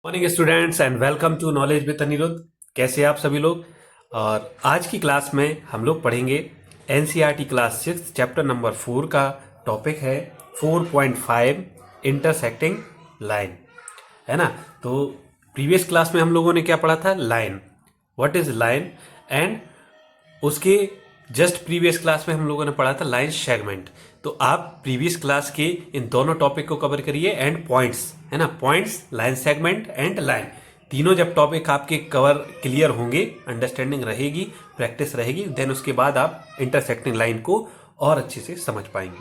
Morning students and welcome to knowledge with Anirudh. कैसे हैं आप सभी लोग। और आज की क्लास में हम लोग पढ़ेंगे एनसीईआरटी क्लास 6 चैप्टर नंबर 4 का टॉपिक है 4.5 इंटरसेक्टिंग लाइन, है ना। तो प्रीवियस क्लास में हम लोगों ने क्या पढ़ा था, line, what is line, and उसके जस्ट प्रीवियस क्लास में हम लोगों ने पढ़ा था लाइन सेगमेंट। तो आप प्रीवियस क्लास के इन दोनों टॉपिक को कवर करिए एंड पॉइंट्स, है ना, points, line segment and line, तीनों जब टॉपिक आपके कवर क्लियर होंगे, अंडरस्टैंडिंग रहेगी, प्रैक्टिस रहेगी, देन उसके बाद आप इंटरसेक्टिंग लाइन को और अच्छे से समझ पाएंगे।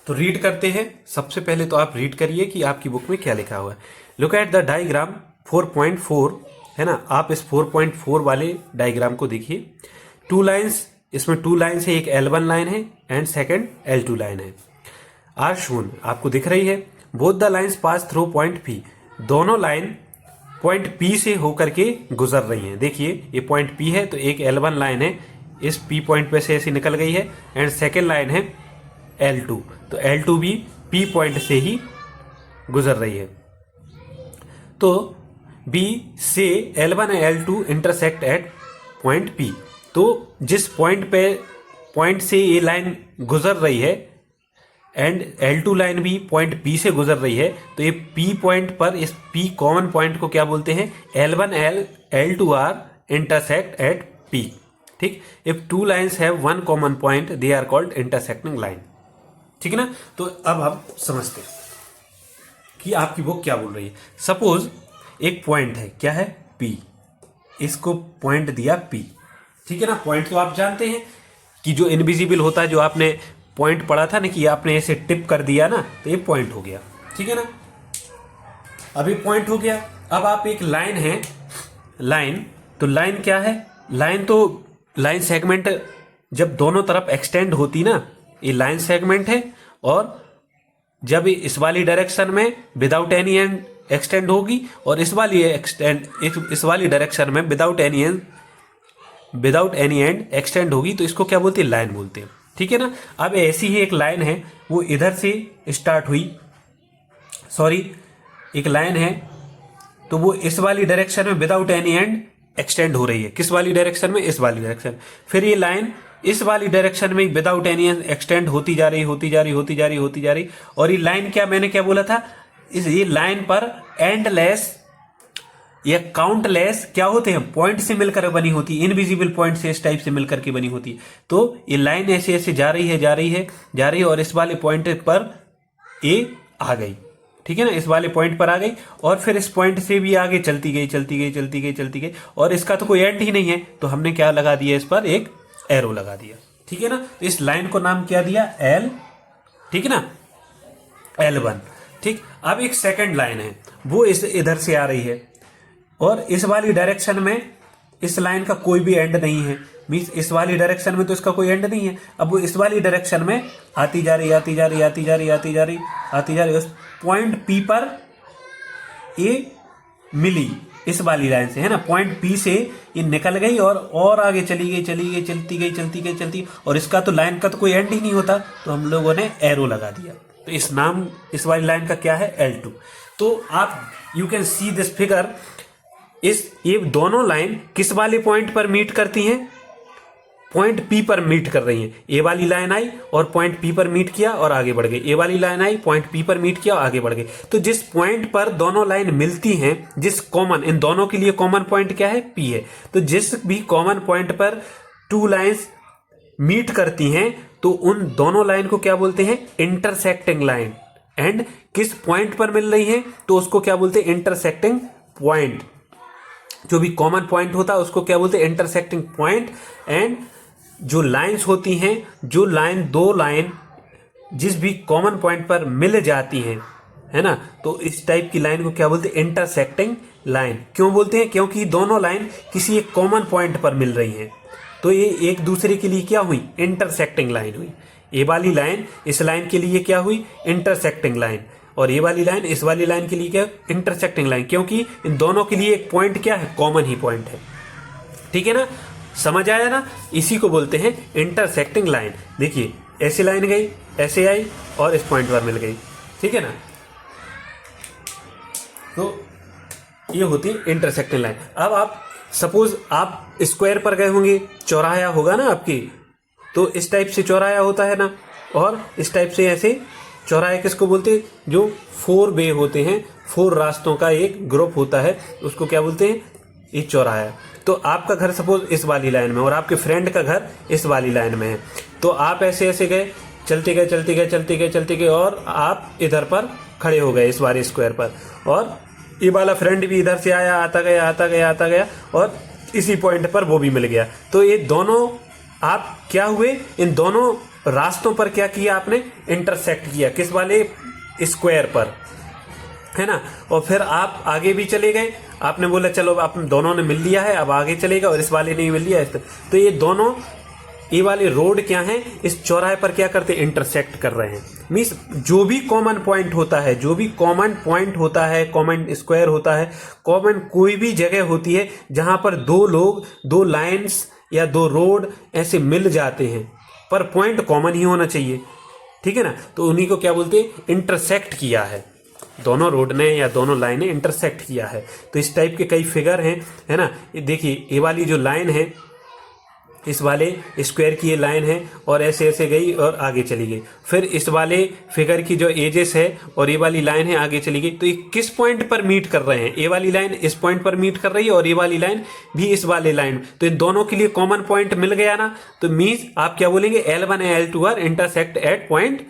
तो रीड करते हैं। सबसे पहले तो आप रीड करिए कि आपकी बुक में क्या लिखा हुआ है। लुक एट द डायग्राम 4.4, है ना। आप इस 4.4 वाले डायग्राम को देखिए। टू लाइन्स, इसमें टू लाइन्स है, एक L1 लाइन है एंड सेकेंड L2 लाइन है। आर शून, आपको दिख रही है। Both the lines pass through point P, दोनों लाइन पॉइंट P से होकर के गुजर रही हैं। देखिए ये पॉइंट P है, तो एक L1 लाइन है इस P पॉइंट पे से ऐसी निकल गई है एंड सेकेंड लाइन है L2, तो L2 भी P पॉइंट से ही गुजर रही है। तो B से L1 and L2 intersect at point P। तो जिस पॉइंट से ये लाइन गुजर रही है एंड L2 लाइन भी पॉइंट P से गुजर रही है, तो ये P पॉइंट पर, इस P कॉमन पॉइंट को क्या बोलते हैं, L1 L2 are intersect at P। ठीक, if two lines have one common point they are called intersecting line. ठीक है ना। तो अब हम समझते हैं कि आपकी बुक क्या बोल रही है। सपोज एक पॉइंट है, क्या है, P, इसको पॉइंट दिया P। ठीक है ना। पॉइंट तो आप जानते हैं कि जो इनविजिबल होता है, जो आपने पॉइंट पढ़ा था ना कि आपने ऐसे टिप कर दिया ना, तो ये पॉइंट हो गया। ठीक है ना। अभी पॉइंट हो गया। अब आप एक लाइन है, लाइन, तो लाइन क्या है, लाइन तो लाइन सेगमेंट जब दोनों तरफ एक्सटेंड होती ना, ये लाइन सेगमेंट है। और जब इस वाली डायरेक्शन में विदाउट एनी एंड एक्सटेंड होगी और इस वाली डायरेक्शन में विदाउट एनी एंड एक्सटेंड होगी, तो इसको क्या बोलते हैं, लाइन बोलते हैं। ठीक है ना। अब ऐसी ही एक लाइन है, वो इधर से स्टार्ट हुई, सॉरी, एक लाइन है, तो वो इस वाली डायरेक्शन में विदाउट एनी एंड एक्सटेंड हो रही है। किस वाली डायरेक्शन में, इस वाली डायरेक्शन। फिर ये लाइन इस वाली डायरेक्शन में विदाउट एनी एंड एक्सटेंड होती जा रही, और ये लाइन क्या, मैंने क्या बोला था, ये लाइन पर एंडलेस या काउंटलेस क्या होते हैं, पॉइंट से मिलकर बनी होती है, इनविजिबल पॉइंट से इस टाइप से मिलकर के बनी होती है। तो ये लाइन ऐसे ऐसे जा रही है और इस वाले पॉइंट पर ए आ गई। ठीक है ना, इस वाले पॉइंट पर आ गई और फिर इस पॉइंट से भी आगे चलती गई और इसका तो कोई एंड ही नहीं है, तो हमने क्या लगा दिया, इस पर एक एरो लगा दिया। ठीक है ना। तो इस लाइन को नाम क्या दिया, L। ठीक है ना, L1। ठीक, अब एक सेकंड लाइन है, वो इस इधर से आ रही है और इस वाली डायरेक्शन में इस लाइन का कोई भी एंड नहीं है, मींस इस वाली डायरेक्शन में तो इसका कोई एंड नहीं है। अब वो इस वाली डायरेक्शन में आती जा रही उस पॉइंट P पर ये मिली इस वाली लाइन से, है ना। पॉइंट P से ये निकल गई और आगे चलती गई और इसका तो लाइन का तो कोई एंड ही नहीं होता, तो हम लोगों ने एरो लगा दिया। तो इस वाली लाइन का क्या है, L2। तो आप you can see this figure, ये दोनों लाइन किस वाले पॉइंट पर मीट करती हैं, पॉइंट P पर मीट कर रही हैं। ए वाली लाइन आई और पॉइंट P पर मीट किया और आगे बढ़ गई, ए वाली लाइन आई, पॉइंट P पर मीट किया और आगे बढ़ गई। तो जिस पॉइंट पर दोनों लाइन मिलती हैं, जिस कॉमन, इन दोनों के लिए कॉमन पॉइंट क्या है, P है। तो जिस भी कॉमन पॉइंट पर टू लाइंस मीट करती हैं, तो उन दोनों लाइन को क्या बोलते हैं, इंटरसेक्टिंग लाइन। एंड किस पॉइंट पर मिल रही है, तो उसको क्या बोलते हैं, इंटरसेक्टिंग पॉइंट। जो भी कॉमन पॉइंट होता है उसको क्या बोलते हैं, इंटरसेक्टिंग पॉइंट। एंड जो लाइंस होती हैं, जो दो लाइन जिस भी कॉमन पॉइंट पर मिल जाती हैं, है ना, तो इस टाइप की लाइन को क्या बोलते हैं, इंटरसेक्टिंग लाइन। क्यों बोलते हैं, क्योंकि दोनों लाइन किसी एक कॉमन पॉइंट पर मिल रही हैं, तो ये एक दूसरे के लिए क्या हुई, इंटरसेक्टिंग लाइन हुई। ये वाली लाइन इस लाइन के लिए क्या हुई, इंटरसेक्टिंग लाइन, और ये वाली लाइन इस वाली लाइन के लिए क्या, इंटरसेक्टिंग लाइन, क्योंकि इन दोनों के लिए एक पॉइंट क्या है, कॉमन ही पॉइंट है। ठीक है ना, समझ आया ना। इसी को बोलते हैं इंटरसेक्टिंग लाइन। देखिए ऐसी लाइन गई, ऐसे आई और इस पॉइंट पर मिल गई। ठीक है ना। तो ये होती है इंटरसेक्टिंग लाइन। अब आप सपोज आप स्क्वायर पर गए होंगे, चौराहा होगा ना आपकी, तो इस टाइप से चौराहा होता है ना, और इस टाइप से ऐसे चौराहे किसको बोलते हैं? जो 4 वे होते हैं, 4 रास्तों का एक ग्रुप होता है, उसको क्या बोलते हैं? ये चौराहा है। तो आपका घर सपोज इस वाली लाइन में और आपके फ्रेंड का घर इस वाली लाइन में है, तो आप ऐसे ऐसे गए, चलते गए चलते गए चलते गए चलते गए, और आप इधर पर खड़े हो गए इस वाले स्क्वायर पर, और ये वाला फ्रेंड भी इधर से आया, आता गया आता गया आता गया, और इसी पॉइंट पर वो भी मिल गया। तो ये दोनों आप क्या हुए? इन दोनों रास्तों पर क्या किया आपने? इंटरसेक्ट किया। किस वाले? स्क्वायर पर, है ना। और फिर आप आगे भी चले गए, आपने बोला चलो आप दोनों ने मिल लिया है, अब आगे चलेगा, और इस वाले ने मिल लिया है। तो ये दोनों, ये वाले रोड क्या हैं? इस चौराहे पर क्या करते? इंटरसेक्ट कर रहे हैं। मीन्स जो भी कॉमन पॉइंट होता है, जो भी कॉमन पॉइंट होता है, कॉमन स्क्वायर होता है, कॉमन कोई भी जगह होती है जहां पर दो लोग, दो लाइन्स या दो रोड ऐसे मिल जाते हैं, पर पॉइंट कॉमन ही होना चाहिए, ठीक है ना। तो उन्हीं को क्या बोलते हैं? इंटरसेक्ट किया है। दोनों रोड ने या दोनों लाइन ने इंटरसेक्ट किया है। तो इस टाइप के कई फिगर हैं, है ना। देखिए ये वाली जो लाइन है, इस वाले स्क्वायर की ये लाइन है, और ऐसे ऐसे गई और आगे चली गई। फिर इस वाले फिगर की जो एजेस है और ये वाली लाइन है आगे चली गई। तो ये किस पॉइंट पर मीट कर रहे हैं? ये वाली लाइन इस पॉइंट पर मीट कर रही है, और ये वाली लाइन भी इस वाले लाइन। तो इन दोनों के लिए कॉमन पॉइंट मिल गया ना। तो मीन्स आप क्या बोलेंगे? L1 and L2 are intersect at point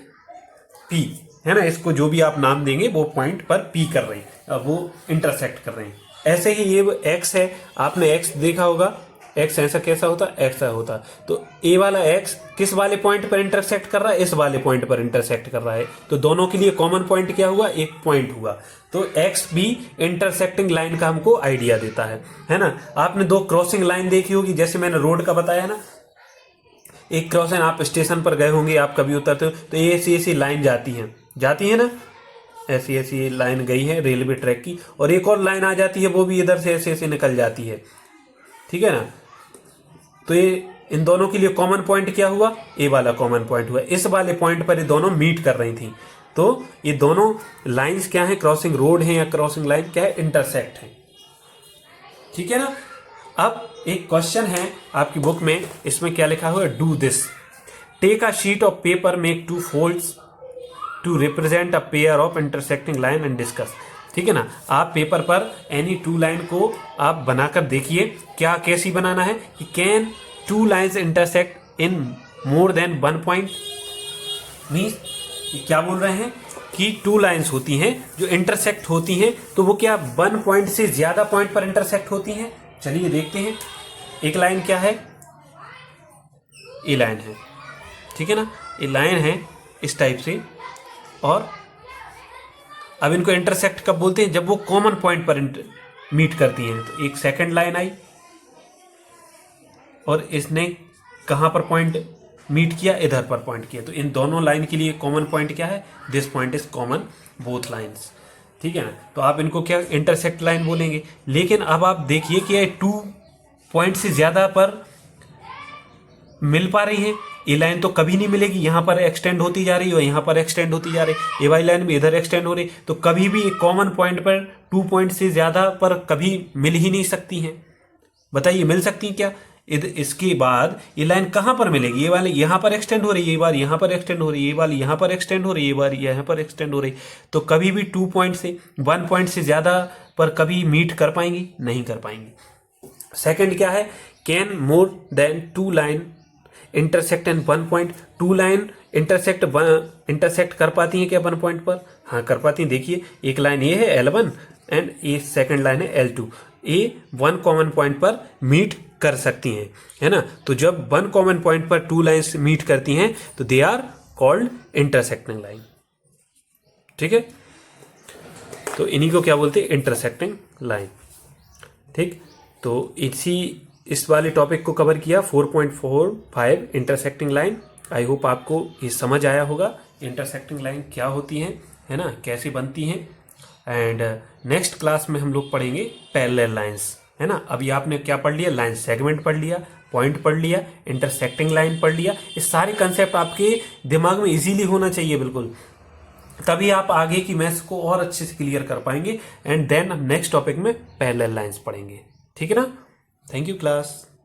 P, है ना। इसको जो भी आप नाम देंगे वो पॉइंट पर P कर रहे हैं, वो इंटरसेक्ट कर रहे हैं। ऐसे ही ये X है, आपने X देखा होगा, एक्स ऐसा कैसा होता? ऐसा होता। तो ए वाला एक्स किस वाले पॉइंट पर इंटरसेक्ट कर रहा है? इस वाले पॉइंट पर इंटरसेक्ट कर रहा है। तो दोनों के लिए कॉमन पॉइंट क्या हुआ? एक पॉइंट हुआ। तो एक्स भी इंटरसेक्टिंग लाइन का हमको आइडिया देता है ना। आपने दो क्रॉसिंग लाइन देखी होगी, जैसे मैंने रोड का बताया ना, एक क्रॉसिंग, आप स्टेशन पर गए होंगे, आप कभी उतरते हो तो ये ऐसी ऐसी लाइन जाती है ना, ऐसी ऐसी लाइन गई है रेलवे ट्रैक की, और एक और लाइन आ जाती है, वो भी इधर से ऐसे ऐसे निकल जाती है, ठीक है ना। तो ये इन दोनों के लिए कॉमन पॉइंट क्या हुआ? ए वाला कॉमन पॉइंट हुआ। इस वाले पॉइंट पर ये दोनों मीट कर रही थी। तो ये दोनों लाइंस क्या है? क्रॉसिंग रोड है या क्रॉसिंग लाइन क्या है? इंटरसेक्ट है, ठीक है ना। अब एक क्वेश्चन है आपकी बुक में, इसमें क्या लिखा हुआ है? Do this, take a sheet of paper, make 2 folds to represent a pair of intersecting line and discuss. ठीक है ना। आप पेपर पर एनी 2 लाइन को आप बनाकर देखिए, क्या कैसी बनाना है कि can 2 lines intersect in more than 1 point. Means क्या बोल रहे हैं कि 2 लाइन्स होती हैं जो इंटरसेक्ट होती हैं, तो वो क्या 1 पॉइंट से ज्यादा पॉइंट पर इंटरसेक्ट होती हैं? चलिए देखते हैं। एक लाइन क्या है? ये लाइन है, ठीक है ना। ये लाइन है इस टाइप से, और अब इनको इंटरसेक्ट कब बोलते हैं? जब वो कॉमन पॉइंट पर मीट करती हैं। तो एक सेकंड लाइन आई, और इसने कहां पर पॉइंट मीट किया? इधर पर पॉइंट किया। तो इन दोनों लाइन के लिए कॉमन पॉइंट क्या है? This point is common both lines, ठीक है ना। तो आप इनको क्या इंटरसेक्ट लाइन बोलेंगे। लेकिन अब आप देखिए कि ये 2 पॉइंट से ज्यादा पर मिल पा रही है। ये लाइन तो कभी नहीं मिलेगी, यहाँ पर एक्सटेंड होती जा रही है और यहाँ पर एक्सटेंड होती जा रही है। ये वाली लाइन भी इधर एक्सटेंड हो रही, तो कभी भी एक कॉमन पॉइंट पर 2 पॉइंट से ज्यादा पर कभी मिल ही नहीं सकती हैं। बताइए मिल सकती क्या? इसके बाद ये लाइन कहाँ पर मिलेगी? ये वाली यहाँ पर एक्सटेंड हो रही है, ये बार यहाँ पर एक्सटेंड हो रही है, ये वाली यहाँ पर एक्सटेंड हो रही है, ये बार यहाँ पर एक्सटेंड हो रही है। तो कभी भी 2 पॉइंट से 1 पॉइंट से ज्यादा पर कभी मीट कर पाएंगी? नहीं कर पाएंगी। सेकंड क्या है? Can more than 2 line intersect and 1 point. 2 line intersect कर पाती हैं क्या 1 पॉइंट पर? हाँ कर पाती हैं। देखिए एक लाइन ये है L1 एंड ये सेकंड लाइन है L2। ये 1 कॉमन पॉइंट पर मीट कर सकती हैं, है ना। तो जब 1 कॉमन पॉइंट पर 2 लाइन्स मीट करती हैं तो they are called intersecting line, ठीक है। तो इन्हीं को क्या बोलते हैं? इंटरसेक्टिंग लाइन, ठीक। तो इस वाले टॉपिक को कवर किया 4.45 इंटरसेक्टिंग लाइन। आई होप आपको ये समझ आया होगा इंटरसेक्टिंग लाइन क्या होती हैं, है ना, कैसे बनती हैं। एंड नेक्स्ट क्लास में हम लोग पढ़ेंगे पैरेलल लाइंस, है ना। अभी आपने क्या पढ़ लिया? लाइन सेगमेंट पढ़ लिया, पॉइंट पढ़ लिया, इंटरसेक्टिंग लाइन पढ़ लिया। ये सारे कंसेप्ट आपके दिमाग में इजीली होना चाहिए बिल्कुल। तभी आप आगे की मैथ्स को और अच्छे से क्लियर कर पाएंगे। एंड देन हम नेक्स्ट टॉपिक में पैरेलल लाइंस पढ़ेंगे। ठीक है ना। Thank you class.